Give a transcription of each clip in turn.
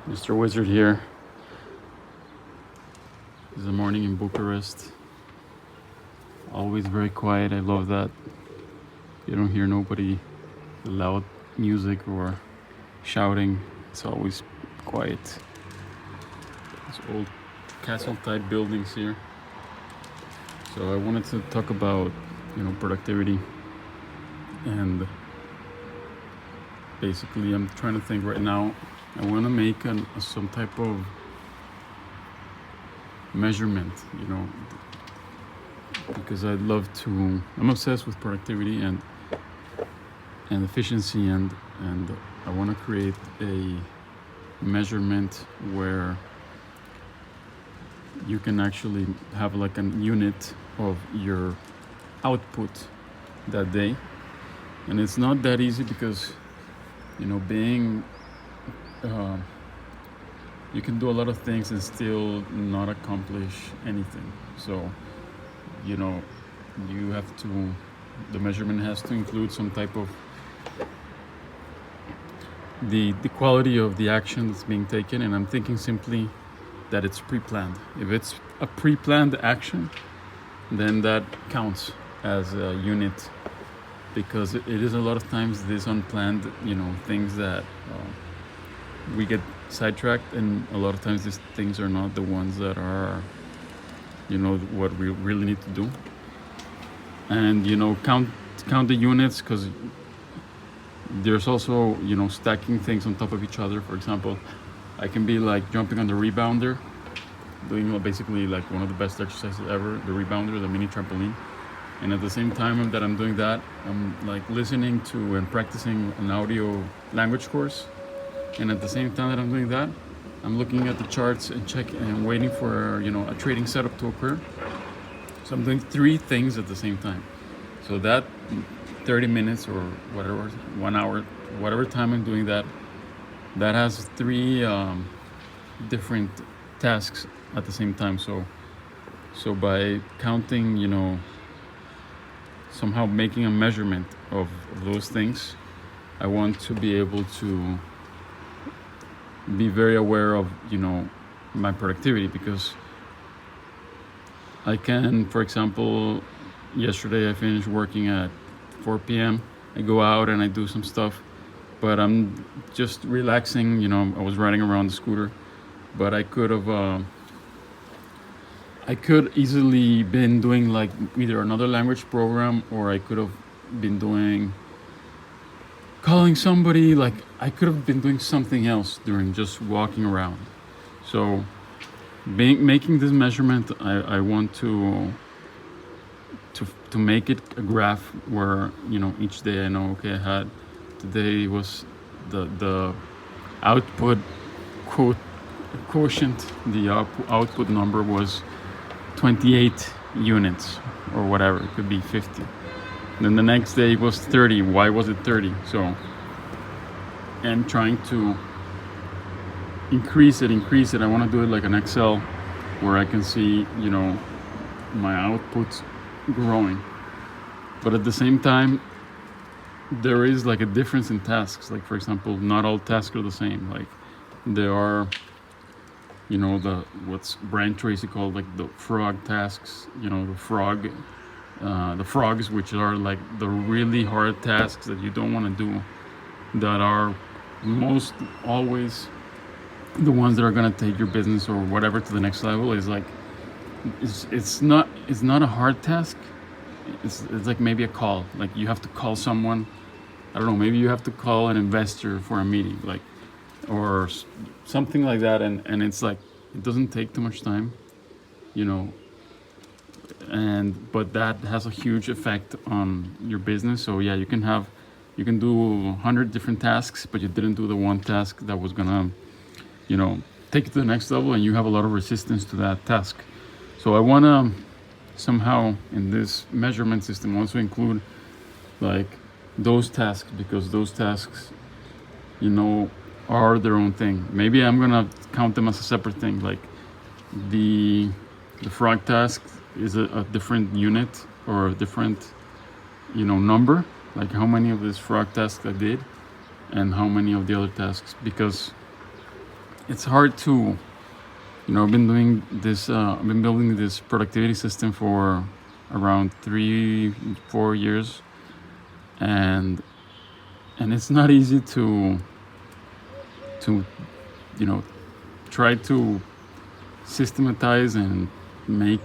Mr.Wizard here. It's the morning in Bucharest. Always very quiet. I love that. You don't hear nobody loud music or shouting. It's always quiet. These old castle type buildings here. So I wanted to talk about, productivity, and basically I'm trying to think right now. I want to make some type of measurement, because I'm obsessed with productivity and efficiency, and I want to create a measurement where you can actually have like a unit of your output that day. And it's not that easy because being you can do a lot of things and still not accomplish anything. So you have to the measurement has to include some type of the quality of the action that's being taken. And I'm thinking simply that it's pre-planned. If it's a pre-planned action, then that counts as a unit, because it is a lot of times these unplanned things that we get sidetracked, and a lot of times these things are not the ones that are what we really need to do. And count the units, because there's also stacking things on top of each other. For example, I can be like jumping on the rebounder, doing basically like one of the best exercises ever, the rebounder, the mini trampoline. And at the same time that I'm doing that, I'm like listening to and practicing an audio language course. And at the same time that I'm doing that, I'm looking at the charts and waiting for a trading setup to occur. So I'm doing three things at the same time. So that 30 minutes or whatever, 1 hour, whatever time I'm doing that, that has three different tasks at the same time. So by counting, somehow making a measurement of those things, I want to be able to be very aware of my productivity, because I can, for example, yesterday I finished working at 4 p.m. I go out and I do some stuff, but I'm just relaxing. I was riding around the scooter, but I could easily been doing like either another language program, or I could have been calling somebody. Like I could have been doing something else during just walking around. So making this measurement, I want to make it a graph where each day I know, okay, today was the output quotient, the output number was 28 units or whatever. It could be 50. Then the next day was 30. Why was it 30? So, and trying to increase it. I want to do it like an Excel where I can see my outputs growing. But at the same time, there is like a difference in tasks. Like, for example, not all tasks are the same. Like there are what's Brian Tracy called like the frog tasks, the frogs, which are like the really hard tasks that you don't want to do, that are most always the ones that are going to take your business or whatever to the next level. Is like it's not a hard task. It's like maybe a call. Like you have to call someone. I don't know, maybe you have to call an investor for a meeting, like, or something like that, and it's like it doesn't take too much time, but that has a huge effect on your business. So yeah, you can do 100 different tasks, but you didn't do the one task that was gonna take it to the next level, and you have a lot of resistance to that task. So I want to somehow in this measurement system also include like those tasks, because those tasks are their own thing. Maybe I'm gonna count them as a separate thing. Like the frog task is a different unit or a different number. Like how many of this frog tasks I did, and how many of the other tasks. Because it's hard to, I've been doing this. I've been building this productivity system for around 3-4 years, and it's not easy to try to systematize and make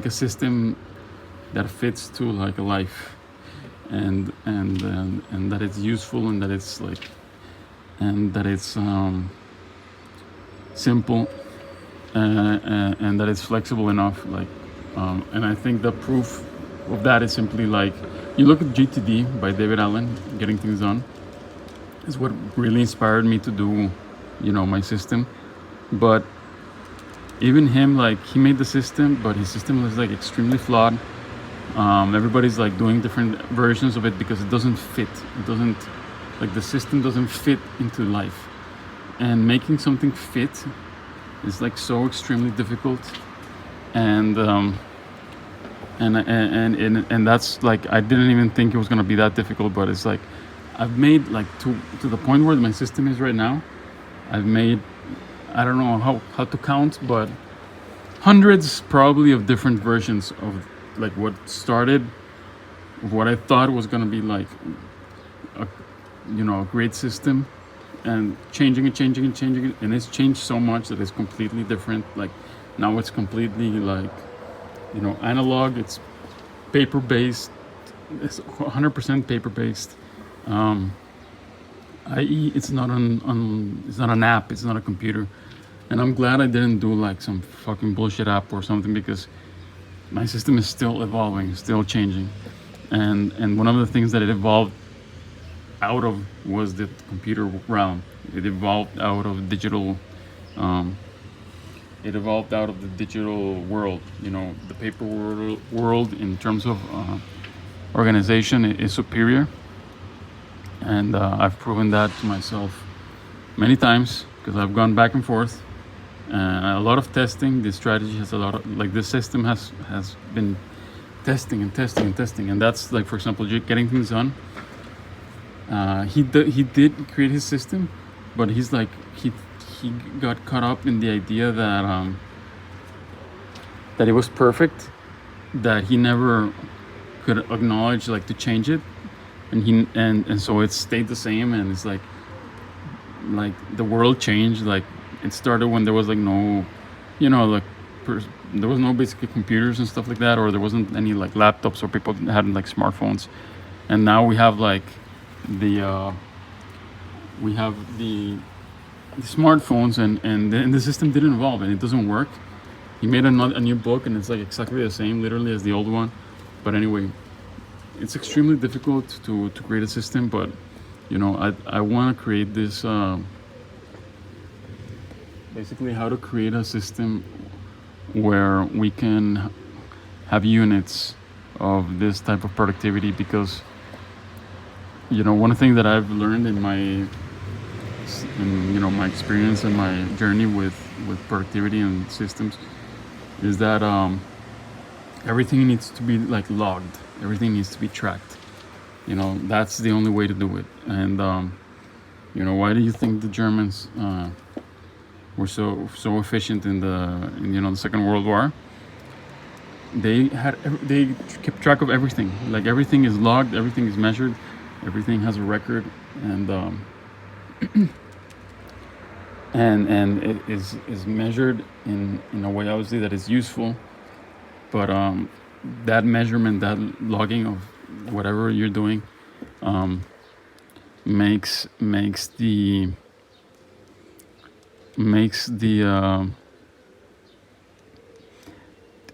a system that fits to like a life, and that it's useful, and that it's like, and that it's simple, and that it's flexible enough. Like, and I think the proof of that is simply like, you look at GTD by David Allen, Getting Things Done, is what really inspired me to do, my system. But even him, like, he made the system, but his system was like extremely flawed. Everybody's like doing different versions of it because it doesn't fit. It doesn't, like, the system doesn't fit into life. And making something fit is like so extremely difficult. And that's like, I didn't even think it was gonna be that difficult, but it's like, I've made like to the point where my system is right now, I've made, I don't know how to count, but hundreds probably of different versions of like what started, what I thought was gonna be like a great system, and changing it, and it's changed so much that it's completely different. Like, now it's completely like, analog. It's paper based. It's 100% paper based. I.e., it's not it's not an app. It's not a computer. And I'm glad I didn't do like some fucking bullshit app or something, because my system is still evolving, still changing. And one of the things that it evolved out of was the computer realm. It evolved out of digital. It evolved out of the digital world. The paper world in terms of organization is superior, and I've proven that to myself many times, because I've gone back and forth. A lot of testing. This strategy has a lot of, like, this system has been testing, and that's like, for example, Getting Things Done. He did create his system, but he's like, he got caught up in the idea that it was perfect, that he never could acknowledge like to change it, and so it stayed the same. And it's like the world changed. Like, it started when there was like no, like there was no basically computers and stuff like that, or there wasn't any like laptops, or people hadn't like smartphones. And now we have like the smartphones, and the system didn't evolve, and it doesn't work. He made a new book, and it's like exactly the same literally as the old one. But anyway, it's extremely difficult to create a system, but I want to create this basically how to create a system where we can have units of this type of productivity. Because one thing that I've learned in my experience and my journey with productivity and systems is that everything needs to be like logged. Everything needs to be tracked. That's the only way to do it. And why do you think the Germans were so efficient in the Second World War? They kept track of everything. Like, everything is logged, everything is measured, everything has a record, and and it is measured in a way, obviously, that is useful. But that measurement, that logging of whatever you're doing, makes the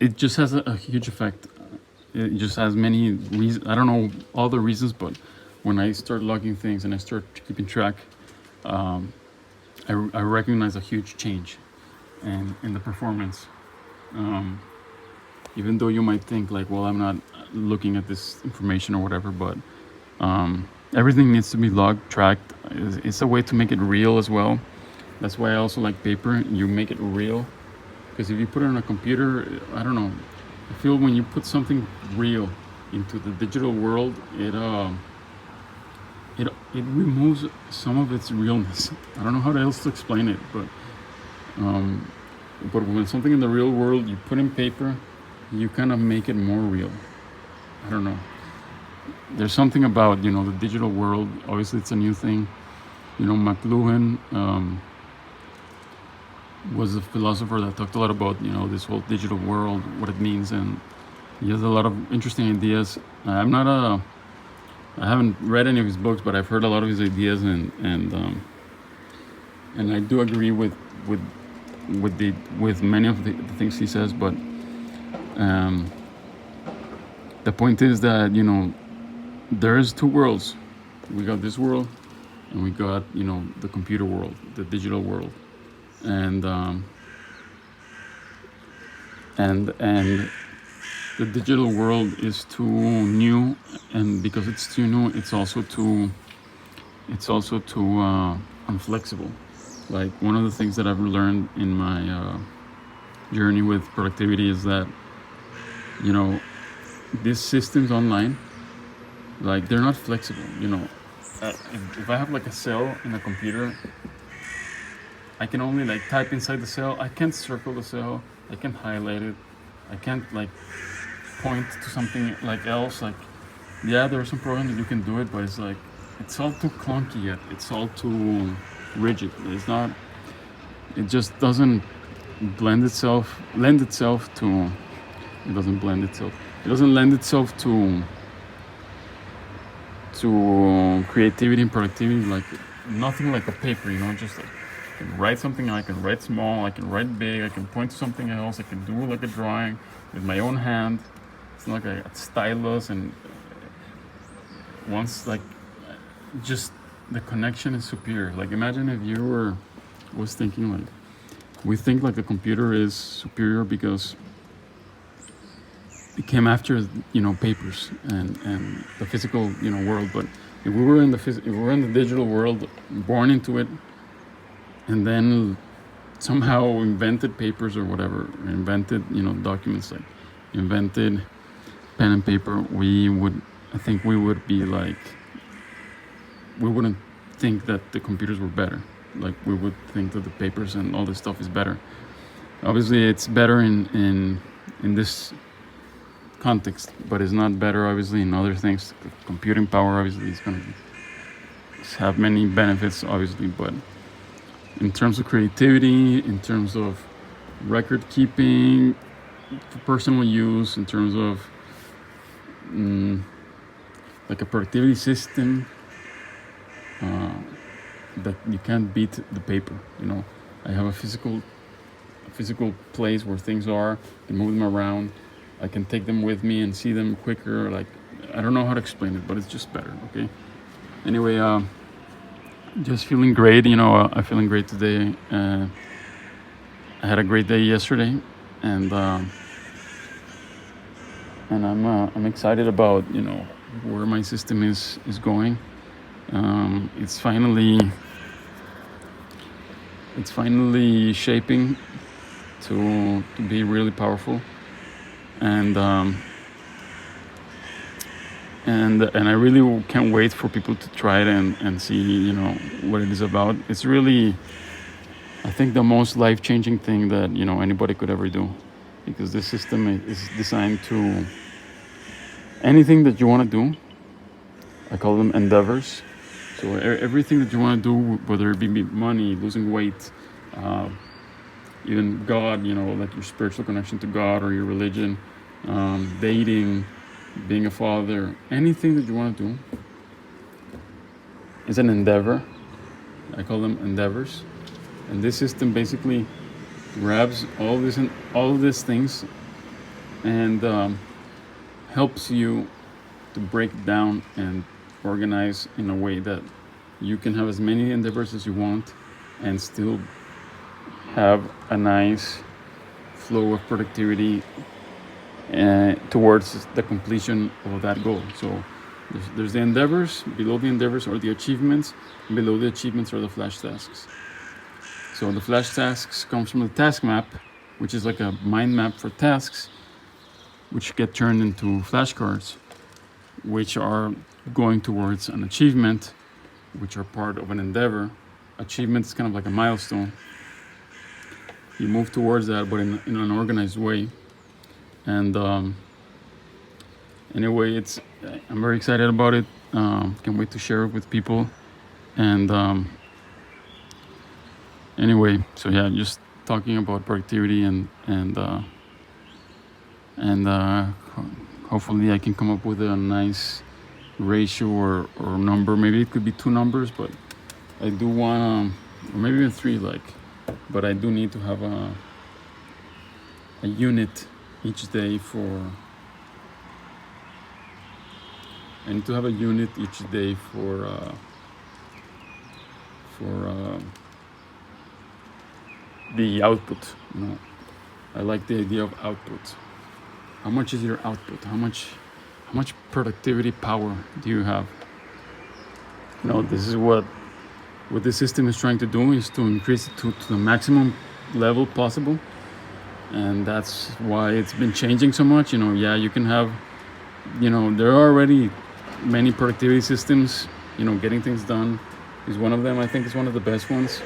it just has a huge effect. It just has many reasons. I don't know all the reasons, but when I start logging things and I start keeping track, I recognize a huge change in the performance. Even though you might think like, well, I'm not looking at this information or whatever, but everything needs to be logged, tracked. It's a way to make it real as well. That's why I also like paper. You make it real, because if you put it on a computer, I don't know, I feel when you put something real into the digital world, it removes some of its realness. I don't know how else to explain it, um, but when something in the real world you put in paper, you kind of make it more real. I don't know. There's something about the digital world. Obviously, it's a new thing. McLuhan was a philosopher that talked a lot about this whole digital world, what it means, and he has a lot of interesting ideas. I haven't read any of his books, but I've heard a lot of his ideas, and I do agree with with many of the things he says. But um, the point is that there's two worlds. We got this world, and we got the computer world, the digital world, and and the digital world is too new, and because it's too new, it's also too unflexible. Like, one of the things that I've learned in my journey with productivity is that these systems online, like, they're not flexible. If I have like a cell in a computer, I can only like type inside the cell. I can't circle the cell. I can't highlight it. I can't like point to something like else. Like, yeah, there are some programs that you can do it, but it's all too clunky yet. It's all too rigid. It just doesn't lend itself to. It doesn't blend itself. It doesn't lend itself to creativity and productivity. Like, nothing like a paper. Just like, I can write something. I can write small. I can write big. I can point to something else. I can do like a drawing with my own hand. It's not like a stylus, and once like just the connection is superior. Like, imagine if was thinking like, we think like the computer is superior because it came after papers and the physical world. But if we were in the digital world, born into it, and then somehow invented papers or whatever, invented documents, like invented pen and paper, I think we would be like, we wouldn't think that the computers were better. Like, we would think that the papers and all this stuff is better. Obviously, it's better in this context, but it's not better obviously in other things. Computing power obviously is going to have many benefits, obviously, but in terms of creativity, in terms of record keeping for personal use, in terms of like a productivity system, that you can't beat the paper. I have a physical place where things are. I can move them around. I can take them with me and see them quicker. Like, I don't know how to explain it, but it's just better. Okay. Anyway, just feeling great. I'm feeling great today. I had a great day yesterday, and I'm excited about where my system is going. It's finally shaping to be really powerful, and I really can't wait for people to try it and see what it is about. It's really, I think, the most life-changing thing that anybody could ever do, because this system is designed to anything that you want to do. I call them endeavors. So everything that you want to do, whether it be money, losing weight, even God, like your spiritual connection to God or your religion, dating, being a father, anything that you want to do is an endeavor. I call them endeavors. And this system basically grabs all of these things and helps you to break down and organize in a way that you can have as many endeavors as you want and still have a nice flow of productivity towards the completion of that goal. So there's the endeavors. Below the endeavors are the achievements. Below the achievements are the flash tasks. So the flash tasks comes from the task map, which is like a mind map for tasks, which get turned into flashcards, which are going towards an achievement, which are part of an endeavor. Achievement is kind of like a milestone. You move towards that, but in an organized way. And anyway, I'm very excited about it. Can't wait to share it with people. And anyway, so yeah, just talking about productivity and hopefully I can come up with a nice ratio or number. Maybe it could be 2 numbers, but I do want or maybe even 3, but I do need to have a unit each day for the output. I like the idea of output. How much is your output? How much productivity power do you have? This is what this system is trying to do, is to increase it to the maximum level possible. And that's why it's been changing so much. You can have, there are already many productivity systems. Getting things done is one of them. I think it's one of the best ones,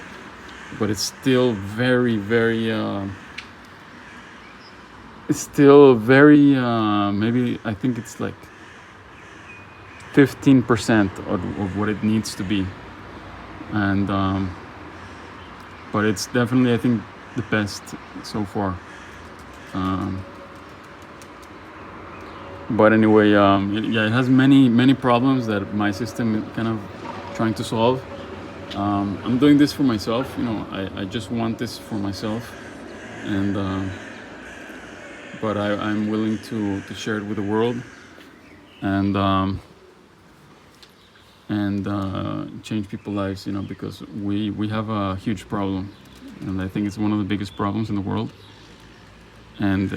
but it's still very, very, maybe I think it's like 15% of what it needs to be. And, but it's definitely, I think, the best so far. But anyway, it has many problems that my system is kind of trying to solve. I'm doing this for myself. I just want this for myself, and but I'm willing to share it with the world, and change people's lives. Because we have a huge problem, and I think it's one of the biggest problems in the world. And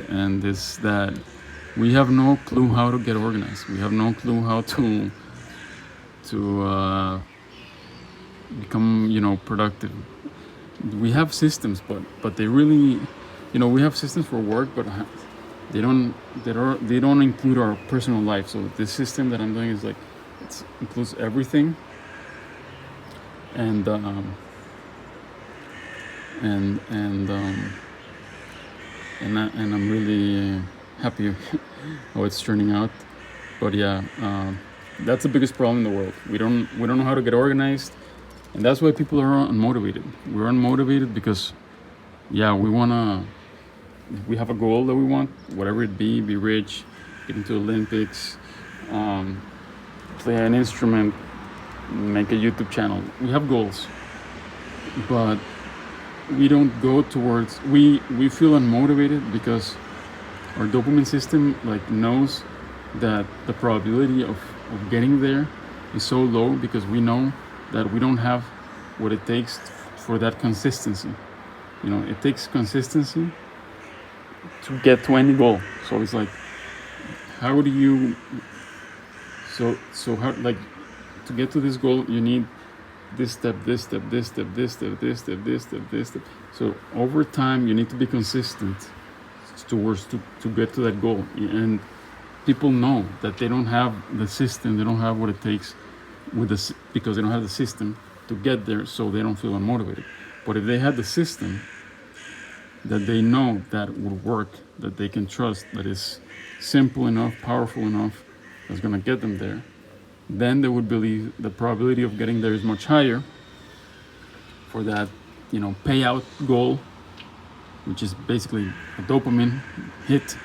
is that we have no clue how to get organized. We have no clue how to become productive. We have systems, but they really, we have systems for work, but they don't include our personal life. So this system that I'm doing is it includes everything, and I'm really happy how it's turning out. But yeah, that's the biggest problem in the world. We don't know how to get organized, and that's why people are unmotivated. We're unmotivated because, we have a goal that we want, whatever it be rich, get into Olympics, play an instrument, make a YouTube channel. We have goals, but we don't go towards, we feel unmotivated because our dopamine system knows that the probability of getting there is so low, because we know that we don't have what it takes for that consistency. It takes consistency to get to any goal. So it's how do you, so how, to get to this goal, you need this step, this step, this step, this step, this step, this step, this step. So over time, you need to be consistent towards to get to that goal. And people know that they don't have the system, they don't have what it takes because they don't have the system to get there, so they don't feel unmotivated. But if they had the system that they know that would work, that they can trust, that is simple enough, powerful enough, that's going to get them there, then they would believe the probability of getting there is much higher for that, payout goal, which is basically a dopamine hit,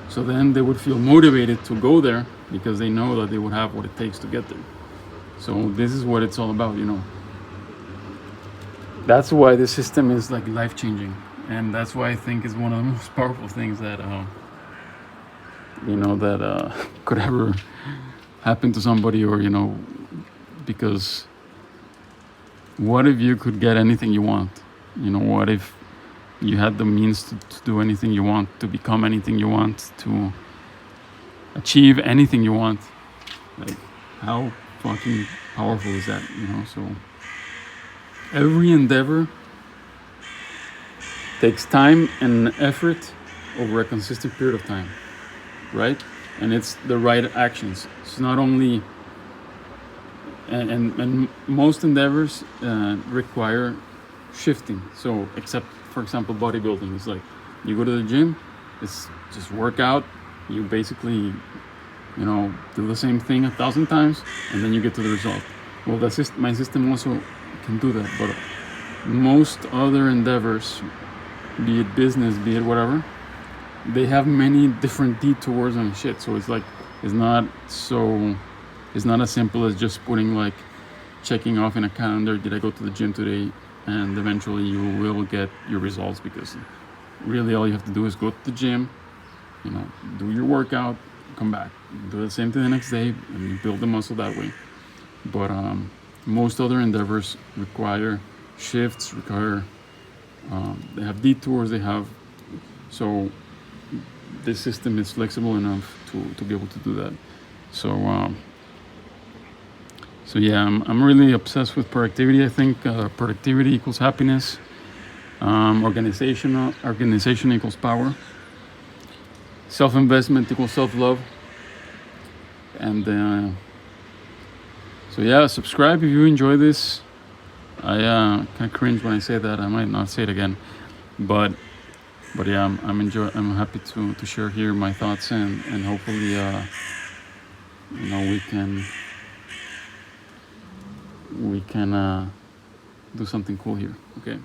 So then they would feel motivated to go there because they know that they would have what it takes to get there. So this is what it's all about, That's why the system is life-changing, and that's why I think it's one of the most powerful things that could ever happen to somebody, or because what if you could get anything you want? What if you had the means to do anything you want, to become anything you want, to achieve anything you want? How fucking powerful is that? So every endeavor takes time and effort over a consistent period of time, right? And it's the right actions. It's not only and most endeavors require shifting. So except for example bodybuilding, it's like you go to the gym, it's just work out, you basically do the same thing 1,000 times and then you get to the result. Well, my system also can do that, but most other endeavors, be it business, be it whatever, they have many different detours and shit. So it's like it's not as simple as just putting like checking off in a calendar, did I go to the gym today, and eventually you will get your results, because really all you have to do is go to the gym, do your workout, come back, do the same thing the next day, and you build the muscle that way. But most other endeavors require shifts, they have detours, so this system is flexible enough to be able to do that. So yeah, I'm really obsessed with productivity. I think productivity equals happiness. Organization equals power. Self-investment equals self-love. And so yeah, subscribe if you enjoy this. I kind of cringe when I say that. I might not say it again, but yeah, I'm happy to share here my thoughts, and hopefully we can do something cool here. Okay.